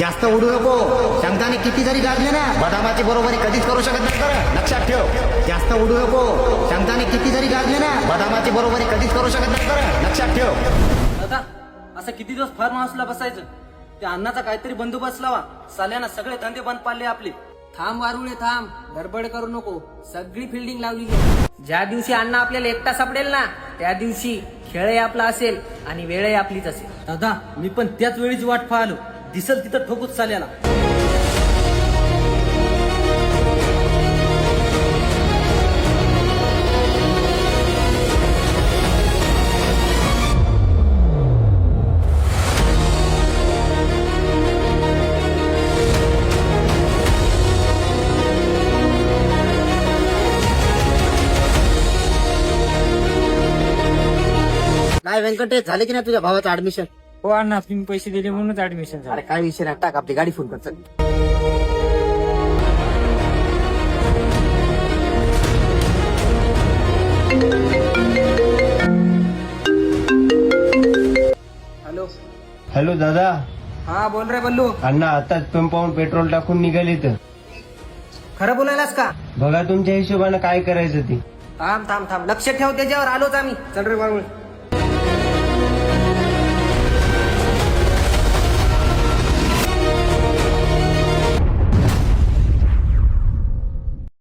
जास्त उडू नको. शंकाने किती जरी गाजले ना, बदामाची बरोबरी कधीच करू शकत नाही. बरं लक्षात ठेव. जास्त उडू नको. शंकाने किती जरी गाजले ना, बदामाची बरोबरी कधीच करू शकत नाही. बरं लक्षात ठेव. दादा असं किती दिवस फार्म हाऊसला बसायचं? त्या अन्नाचा काहीतरी बंदोबस्त लावा. साल्यानं सगळे धंदे बंद पाडले आपले. थांब वारुळे थांब, गडबड करू नको. सगळी फिल्डिंग लावलेली आहे. ज्या दिवशी अण्णा आपल्याला एकटा सापडेल ना, त्या दिवशी खेळही आपला असेल आणि वेळही आपलीच असेल. दादा मी पण त्याच वेळीच वाट पाहलो. दिसल तिथं ठोकूच साल्याला. काय व्यंकटेश, झाले की नाही तुझ्या भावाचं ऍडमिशन? हो अण्णा, तुम्ही पैसे दिले म्हणूनच ऍडमिशन झालं. अरे काय विषय नाही, टाक आपली गाडी फोन कर. चल. हॅलो. हॅलो दादा. हा बोल रे बल्लू. अण्णा आताच पंपावरून पेट्रोल टाकून निघाले तर. खरं बोलायलास का? बघा तुमच्या हिशोबानं काय करायचं ते. थांब थांब थांब, लक्ष ठेव त्याच्यावर. आलोच आम्ही. चल रे वारुळे.